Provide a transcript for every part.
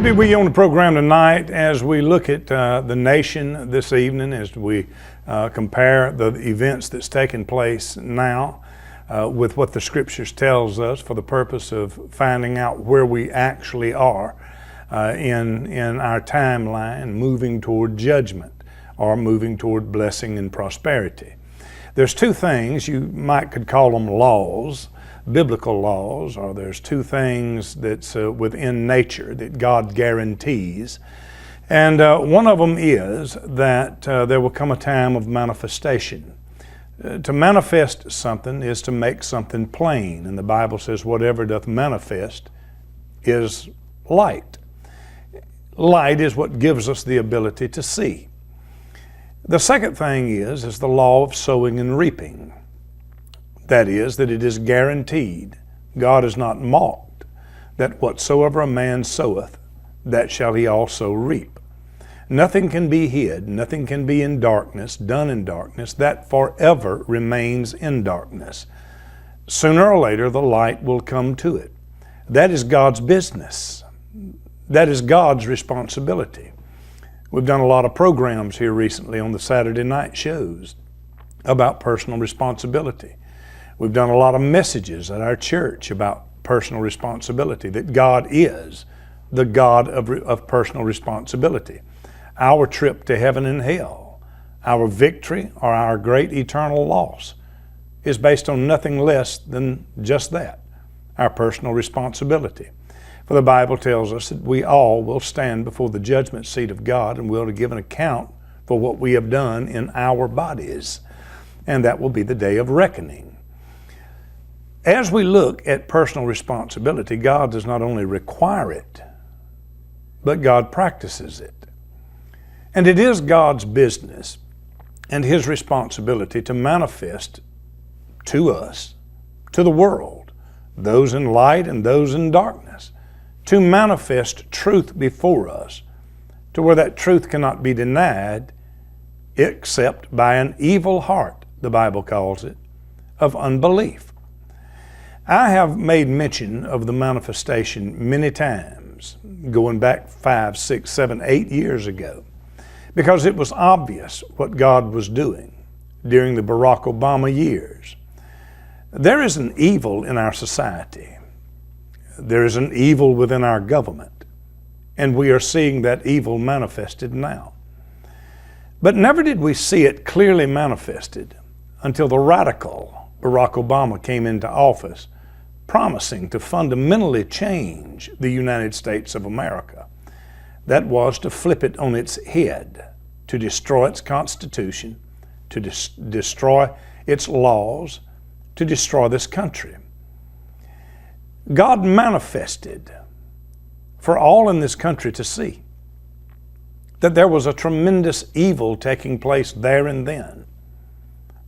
Good to be with you on the program tonight as we look at the nation this evening, as we compare the events that's taking place now with what the Scriptures tells us for the purpose of finding out where we actually are in our timeline, moving toward judgment or moving toward blessing and prosperity. There's two things, could call them laws, biblical laws, or there's two things that's within nature that God guarantees. And one of them is that there will come a time of manifestation. To manifest something is to make something plain. And the Bible says, whatever doth manifest is light. Light is what gives us the ability to see. The second thing is the law of sowing and reaping. That is, that it is guaranteed. God is not mocked, that whatsoever a man soweth, that shall he also reap. Nothing can be hid, nothing can be in darkness, done in darkness, that forever remains in darkness. Sooner or later, the light will come to it. That is God's business. That is God's responsibility. We've done a lot of programs here recently on the Saturday night shows about personal responsibility. We've done a lot of messages at our church about personal responsibility, that God is the God of personal responsibility. Our trip to heaven and hell, our victory or our great eternal loss is based on nothing less than just that, our personal responsibility. For the Bible tells us that we all will stand before the judgment seat of God and will give an account for what we have done in our bodies. And that will be the day of reckoning. As we look at personal responsibility, God does not only require it, but God practices it. And it is God's business and His responsibility to manifest to us, to the world, those in light and those in darkness, to manifest truth before us, to where that truth cannot be denied except by an evil heart, the Bible calls it, of unbelief. I have made mention of the manifestation many times, going back 5, 6, 7, 8 years ago, because it was obvious what God was doing during the Barack Obama years. There is an evil in our society. There is an evil within our government, and we are seeing that evil manifested now. But never did we see it clearly manifested until the radical Barack Obama came into office, promising to fundamentally change the United States of America. That was to flip it on its head, to destroy its Constitution, to destroy its laws, to destroy this country. God manifested for all in this country to see that there was a tremendous evil taking place there and then.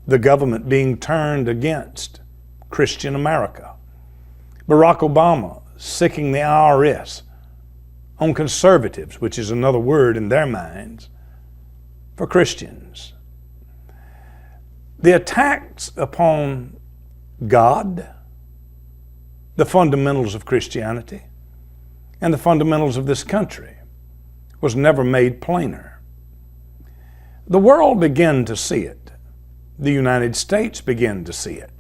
The government being turned against Christian America. Barack Obama sicking the IRS on conservatives, which is another word in their minds, for Christians. The attacks upon God, the fundamentals of Christianity, and the fundamentals of this country was never made plainer. The world began to see it. The United States began to see it.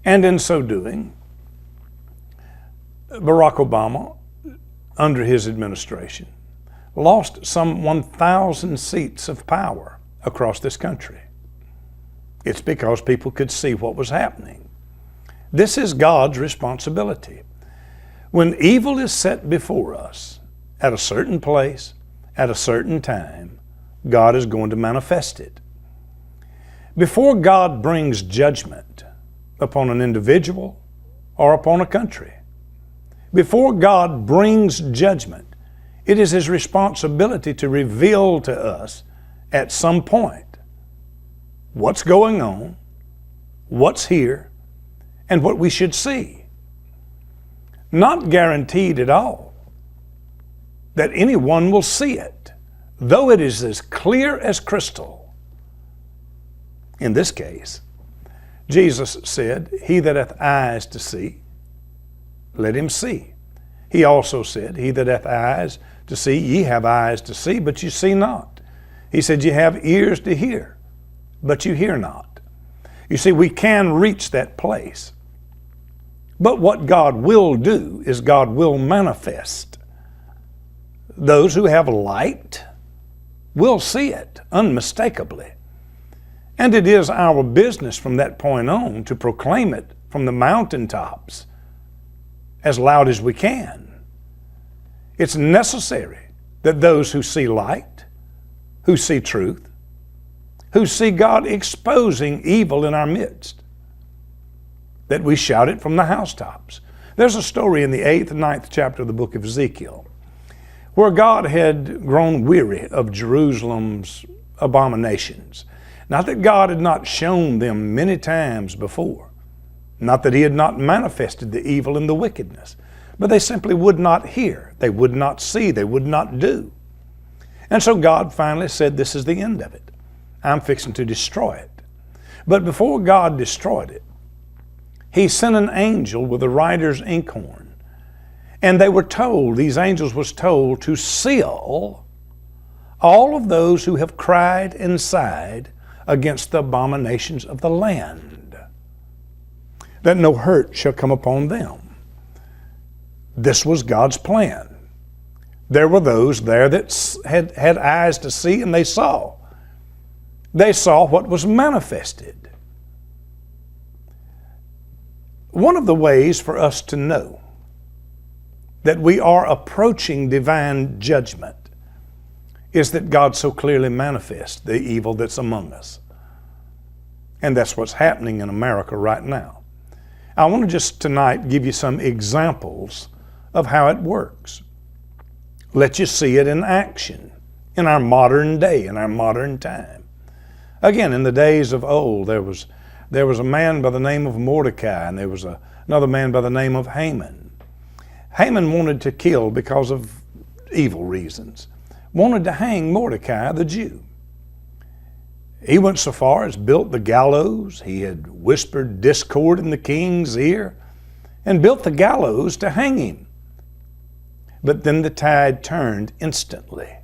And in so doing, Barack Obama, under his administration, lost some 1,000 seats of power across this country. It's because people could see what was happening. This is God's responsibility. When evil is set before us at a certain place, at a certain time, God is going to manifest it. Before God brings judgment upon an individual or upon a country, before God brings judgment, it is His responsibility to reveal to us at some point what's going on, what's here, and what we should see. Not guaranteed at all that anyone will see it, though it is as clear as crystal. In this case, Jesus said, "He that hath eyes to see, let him see. He also said, he that hath eyes to see, ye have eyes to see, but you see not. He said, you have ears to hear, but you hear not. You see, we can reach that place. But what God will do is God will manifest. Those who have light will see it unmistakably. And it is our business from that point on to proclaim it from the mountaintops as loud as we can. It's necessary that those who see light, who see truth, who see God exposing evil in our midst, that we shout it from the housetops. There's a story in the 8th and 9th chapter of the book of Ezekiel where God had grown weary of Jerusalem's abominations. Not that God had not shown them many times before, not that he had not manifested the evil and the wickedness, but they simply would not hear, they would not see, they would not do. And so God finally said, this is the end of it. I'm fixing to destroy it. But before God destroyed it, he sent an angel with a writer's inkhorn. And they were told, these angels was told to seal all of those who have cried and sighed against the abominations of the land, that no hurt shall come upon them. This was God's plan. There were those there that had eyes to see, and they saw. They saw what was manifested. One of the ways for us to know that we are approaching divine judgment is that God so clearly manifests the evil that's among us. And that's what's happening in America right now. I want to just tonight give you some examples of how it works. Let you see it in action in our modern day, in our modern time. Again, in the days of old, there was a man by the name of Mordecai, and there was another man by the name of Haman. Haman wanted to kill because of evil reasons, wanted to hang Mordecai the Jew. He went so far as built the gallows. He had whispered discord in the king's ear and built the gallows to hang him. But then the tide turned instantly,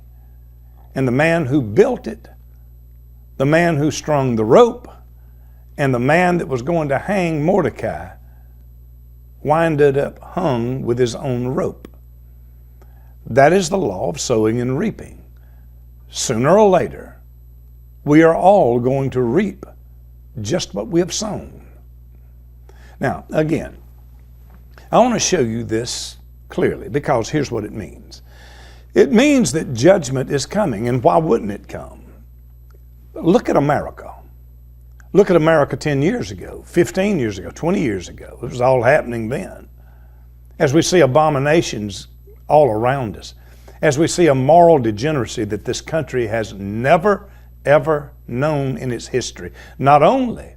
and the man who built it, the man who strung the rope, and the man that was going to hang Mordecai winded up hung with his own rope. That is the law of sowing and reaping. Sooner or later, we are all going to reap just what we have sown. Now, again, I want to show you this clearly because here's what it means. It means that judgment is coming, and why wouldn't it come? Look at America. Look at America 10 years ago, 15 years ago, 20 years ago. It was all happening then. As we see abominations all around us, as we see a moral degeneracy that this country has never, ever known in its history, not only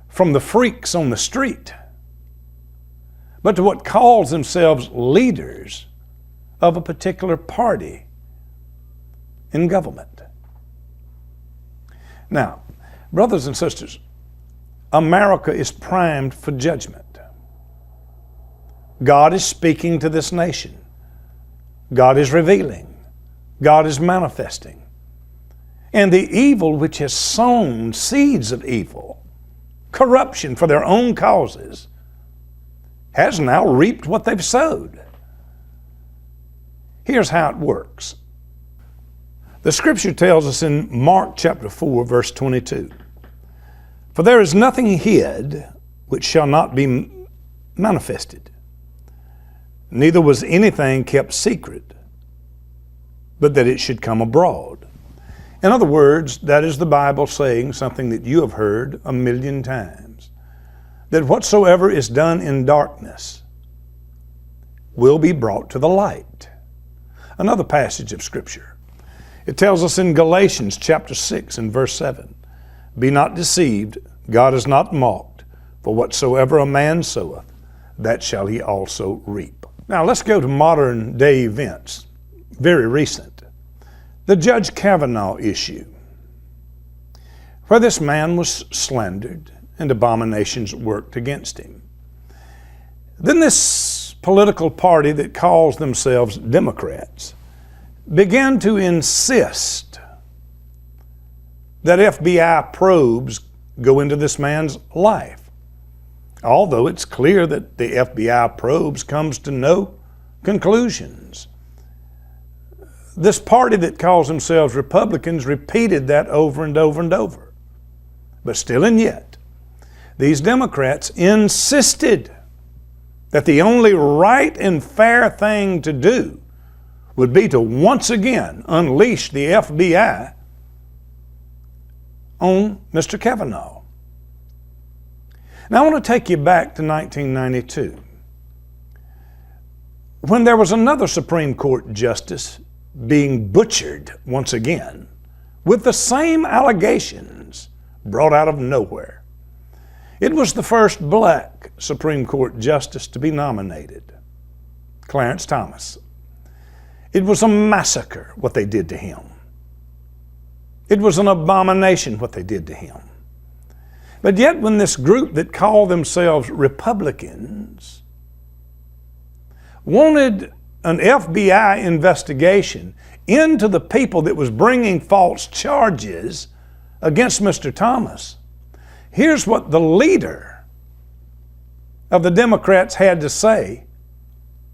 from the freaks on the street, but to what calls themselves leaders of a particular party in government. Now, brothers and sisters, America is primed for judgment. God is speaking to this nation. God is revealing. God is manifesting. And the evil which has sown seeds of evil, corruption for their own causes, has now reaped what they've sowed. Here's how it works. The scripture tells us in Mark chapter 4, verse 22, "For there is nothing hid which shall not be manifested, neither was anything kept secret, but that it should come abroad." In other words, that is the Bible saying something that you have heard a million times, that whatsoever is done in darkness will be brought to the light. Another passage of scripture. It tells us in Galatians chapter 6 and verse 7, "Be not deceived, God is not mocked, for whatsoever a man soweth, that shall he also reap." Now let's go to modern day events, very recent. The Judge Kavanaugh issue, where this man was slandered and abominations worked against him. Then this political party that calls themselves Democrats began to insist that FBI probes go into this man's life, although it's clear that the FBI probes comes to no conclusions. This party that calls themselves Republicans repeated that over and over and over. But still and yet, these Democrats insisted that the only right and fair thing to do would be to once again unleash the FBI on Mr. Kavanaugh. Now I want to take you back to 1992, when there was another Supreme Court justice being butchered once again with the same allegations brought out of nowhere. It was the first black Supreme Court justice to be nominated, Clarence Thomas. It was a massacre what they did to him. It was an abomination what they did to him. But yet when this group that called themselves Republicans wanted an FBI investigation into the people that was bringing false charges against Mr. Thomas, here's what the leader of the Democrats had to say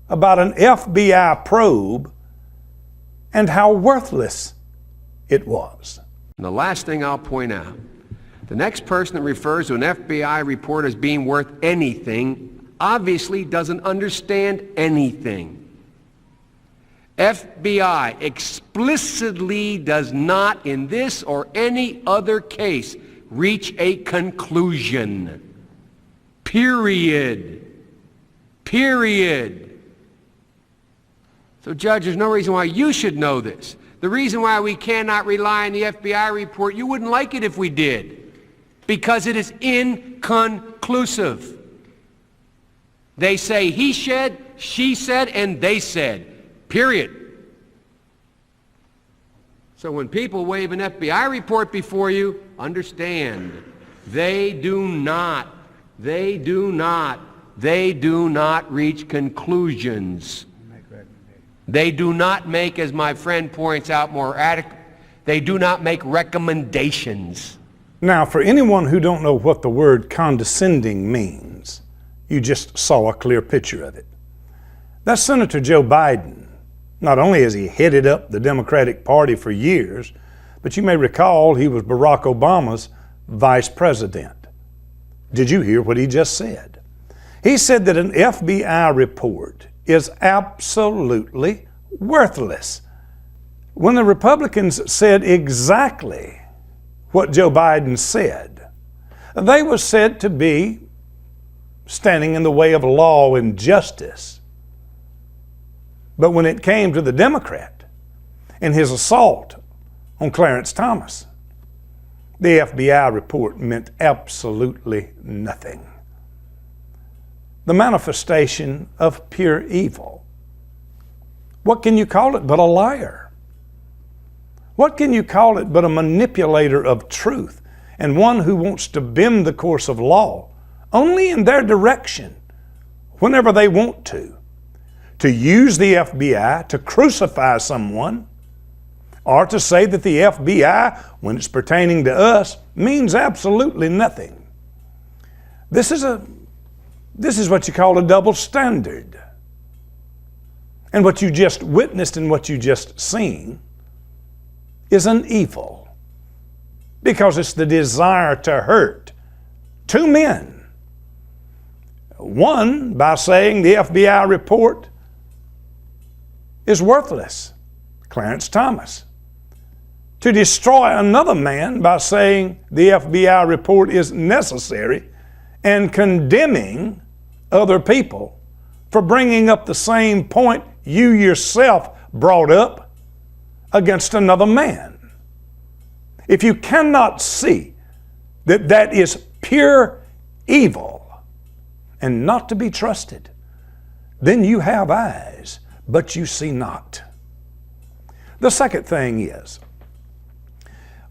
about an FBI probe and how worthless it was. And the last thing I'll point out, the next person that refers to an FBI report as being worth anything obviously doesn't understand anything. FBI explicitly does not, in this or any other case, reach a conclusion. Period. Period. So, Judge, there's no reason why you should know this. The reason why we cannot rely on the FBI report, you wouldn't like it if we did, because it is inconclusive. They say he said, she said, and they said. Period. So when people wave an FBI report before you, understand, they do not reach conclusions. They do not make, as my friend points out more adequate, they do not make recommendations. Now, for anyone who don't know what the word condescending means, you just saw a clear picture of it. That's Senator Joe Biden. Not only has he headed up the Democratic Party for years, but you may recall he was Barack Obama's vice president. Did you hear what he just said? He said that an FBI report is absolutely worthless. When the Republicans said exactly what Joe Biden said, they were said to be standing in the way of law and justice. But when it came to the Democrat and his assault on Clarence Thomas, the FBI report meant absolutely nothing. The manifestation of pure evil. What can you call it but a liar? What can you call it but a manipulator of truth and one who wants to bend the course of law only in their direction whenever they want to use the FBI to crucify someone, or to say that the FBI, when it's pertaining to us, means absolutely nothing. This is what you call a double standard. And what you just witnessed and what you just seen is an evil, because it's the desire to hurt two men. One, by saying the FBI report is worthless, Clarence Thomas. To destroy another man by saying the FBI report is necessary and condemning other people for bringing up the same point you yourself brought up against another man. If you cannot see that that is pure evil and not to be trusted, then you have eyes, but you see not. The second thing is,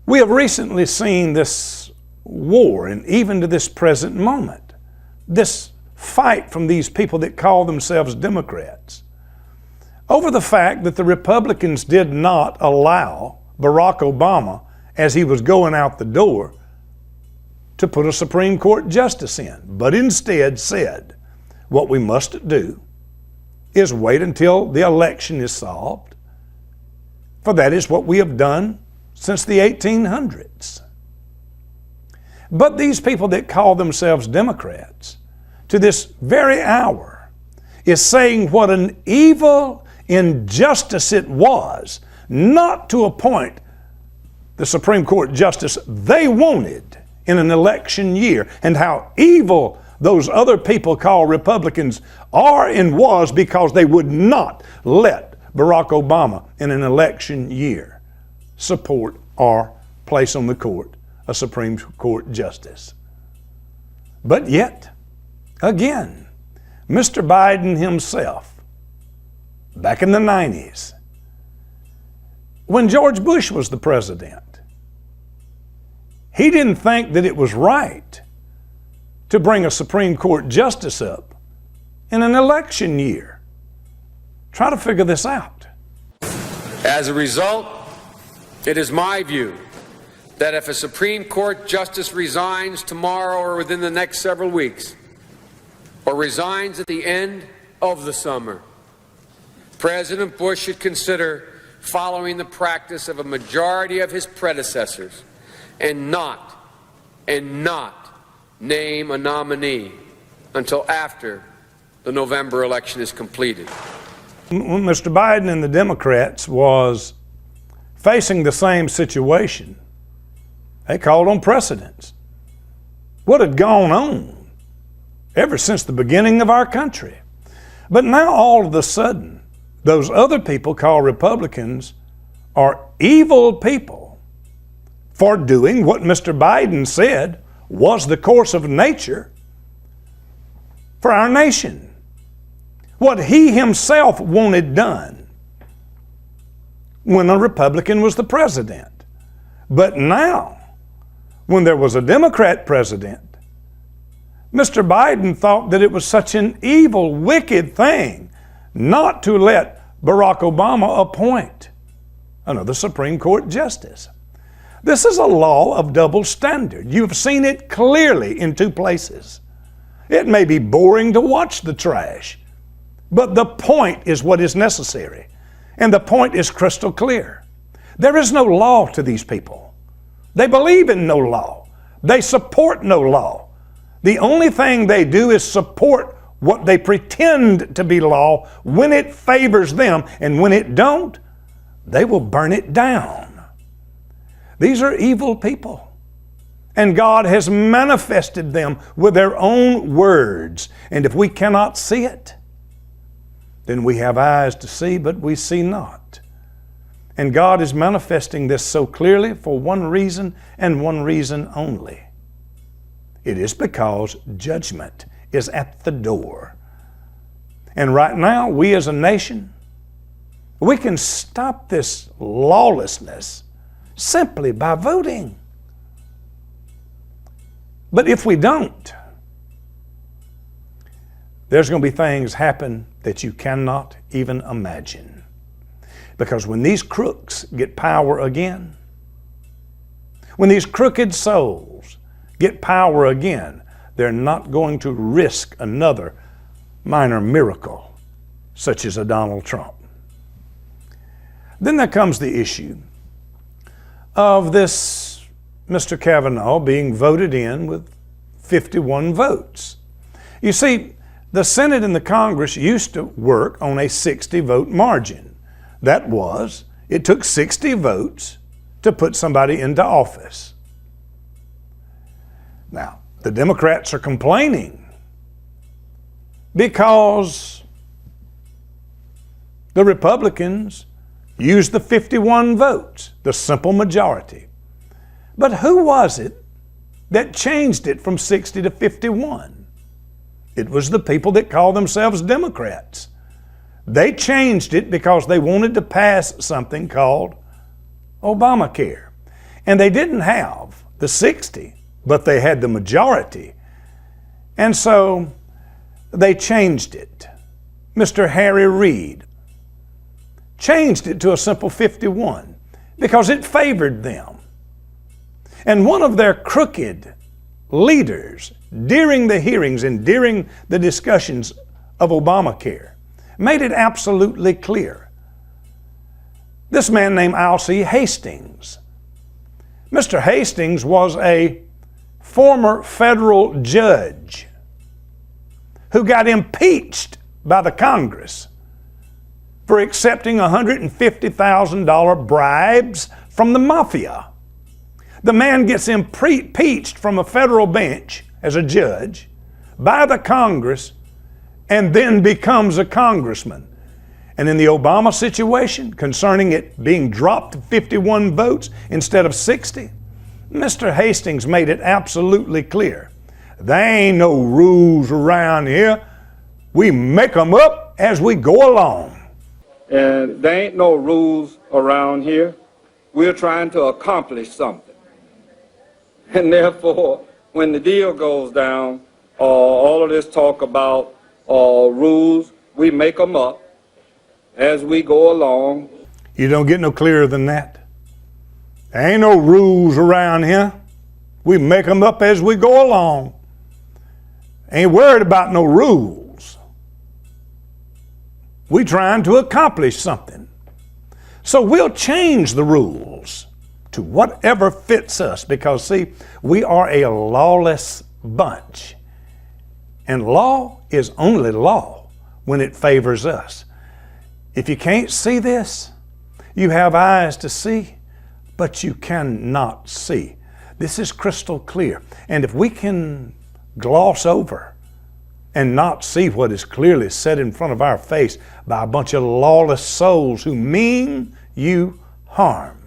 we have recently seen this war, and even to this present moment, this fight from these people that call themselves Democrats over the fact that the Republicans did not allow Barack Obama, as he was going out the door, to put a Supreme Court justice in, but instead said, what we must do is wait until the election is solved, for that is what we have done since the 1800s. But these people that call themselves Democrats, to this very hour, is saying what an evil injustice it was not to appoint the Supreme Court justice they wanted in an election year, and how evil those other people called Republicans are and was because they would not let Barack Obama in an election year support or place on the court a Supreme Court justice. But yet, again, Mr. Biden himself, back in the 90s, when George Bush was the president, he didn't think that it was right to bring a Supreme Court justice up in an election year. Try to figure this out. As a result, it is my view that if a Supreme Court justice resigns tomorrow or within the next several weeks, or resigns at the end of the summer, President Bush should consider following the practice of a majority of his predecessors and not name a nominee until after the November election is completed. When Mr. Biden and the Democrats was facing the same situation, they called on precedents. What had gone on ever since the beginning of our country. But now all of a sudden, those other people called Republicans are evil people for doing what Mr. Biden said was the course of nature for our nation. What he himself wanted done when a Republican was the president. But now, when there was a Democrat president, Mr. Biden thought that it was such an evil, wicked thing not to let Barack Obama appoint another Supreme Court justice. This is a law of double standard. You've seen it clearly in two places. It may be boring to watch the trash, but the point is what is necessary, and the point is crystal clear. There is no law to these people. They believe in no law. They support no law. The only thing they do is support what they pretend to be law when it favors them, and when it don't, they will burn it down. These are evil people, and God has manifested them with their own words. And if we cannot see it, then we have eyes to see, but we see not. And God is manifesting this so clearly for one reason and one reason only. It is because judgment is at the door. And right now, we as a nation, we can stop this lawlessness simply by voting. But if we don't, there's going to be things happen that you cannot even imagine. Because when these crooks get power again, when these crooked souls get power again, they're not going to risk another minor miracle such as a Donald Trump. Then there comes the issue of this Mr. Kavanaugh being voted in with 51 votes. You see, the Senate and the Congress used to work on a 60-vote margin. That was, it took 60 votes to put somebody into office. Now, the Democrats are complaining because the Republicans used the 51 votes, the simple majority. But who was it that changed it from 60 to 51? It was the people that call themselves Democrats. They changed it because they wanted to pass something called Obamacare. And they didn't have the 60, but they had the majority. And so they changed it. Mr. Harry Reid changed it to a simple 51 because it favored them. And one of their crooked leaders during the hearings and during the discussions of Obamacare made it absolutely clear. This man named Alcee Hastings. Mr. Hastings was a former federal judge who got impeached by the Congress for accepting $150,000 bribes from the mafia. The man gets impeached from a federal bench as a judge by the Congress and then becomes a congressman. And in the Obama situation, concerning it being dropped to 51 votes instead of 60, Mr. Hastings made it absolutely clear. There ain't no rules around here. We make them up as we go along. And there ain't no rules around here. We're trying to accomplish something. And therefore, when the deal goes down, all of this talk about rules, we make them up as we go along. You don't get no clearer than that. There ain't no rules around here. We make them up as we go along. Ain't worried about no rules. We trying to accomplish something. So we'll change the rules to whatever fits us because, see, we are a lawless bunch. And law is only law when it favors us. If you can't see this, you have eyes to see, but you cannot see. This is crystal clear. And if we can gloss over and not see what is clearly set in front of our face by a bunch of lawless souls who mean you harm,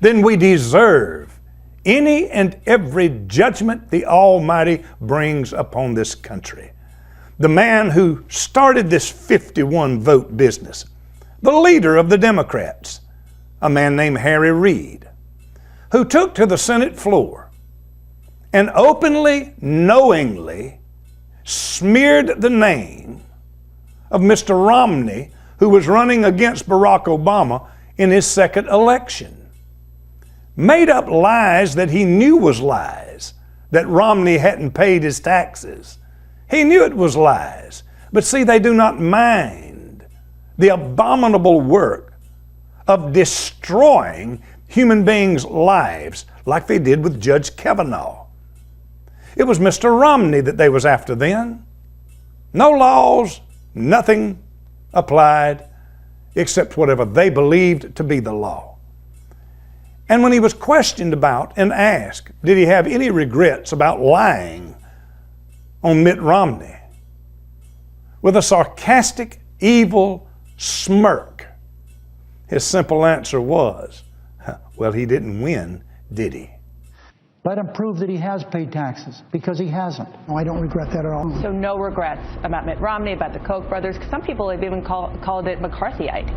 then we deserve any and every judgment the Almighty brings upon this country. The man who started this 51 vote business, the leader of the Democrats, a man named Harry Reid, who took to the Senate floor and openly, knowingly smeared the name of Mr. Romney, who was running against Barack Obama in his second election. Made up lies that he knew was lies, that Romney hadn't paid his taxes. He knew it was lies. But see, they do not mind the abominable work of destroying human beings' lives like they did with Judge Kavanaugh. It was Mr. Romney that they was after then. No laws, nothing applied except whatever they believed to be the law. And when he was questioned about and asked, did he have any regrets about lying on Mitt Romney? With a sarcastic, evil smirk, his simple answer was, well, he didn't win, did he? Let him prove that he has paid taxes, because he hasn't. No, I don't regret that at all. So no regrets about Mitt Romney, about the Koch brothers. Some people have even called it McCarthyite.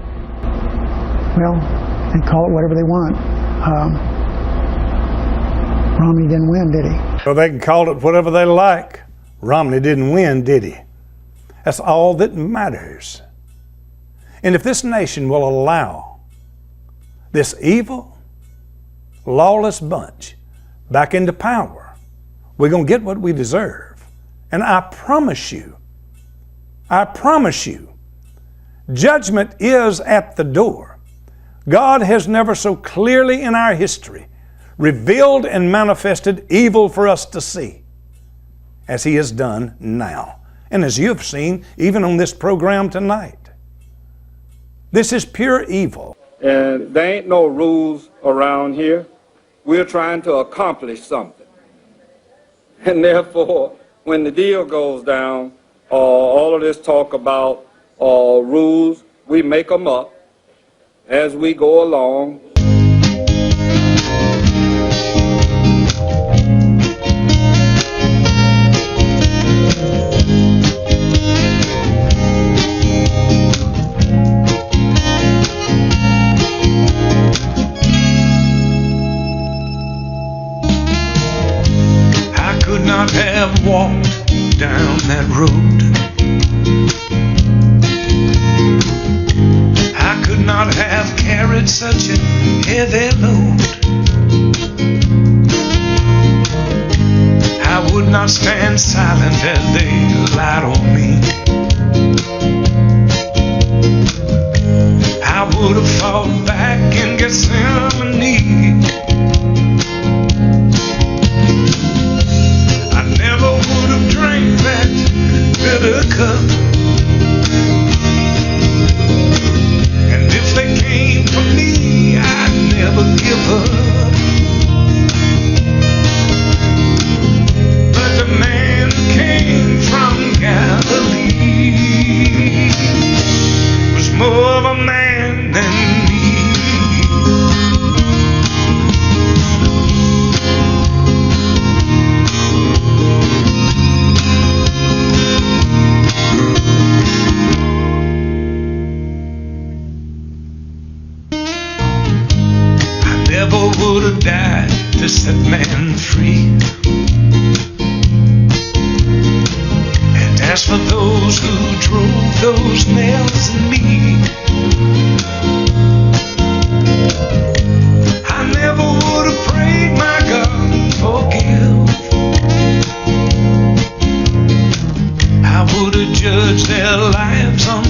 Well, they call it whatever they want. Romney didn't win, did he? So they can call it whatever they like. Romney didn't win, did he? That's all that matters. And if this nation will allow this evil, lawless bunch back into power, we're going to get what we deserve. And I promise you, judgment is at the door. God has never so clearly in our history revealed and manifested evil for us to see as He has done now. And as you have seen, even on this program tonight. This is pure evil. And there ain't no rules around here. We're trying to accomplish something. And therefore, when the deal goes down, all of this talk about rules, we make them up as we go along. I could not have walked down that road. I could not have carried such a heavy load. I would not stand silent as they lied on me. I would have fought back in Gethsemane. I never would have drank that bitter cup. And if they came for me, I'd never give up. But the man came from Galilee was more of a man than me. I never would have died to set man free. And as for those who drove those nails in me, I never would have prayed, my God, forgive. I would have judged their lives on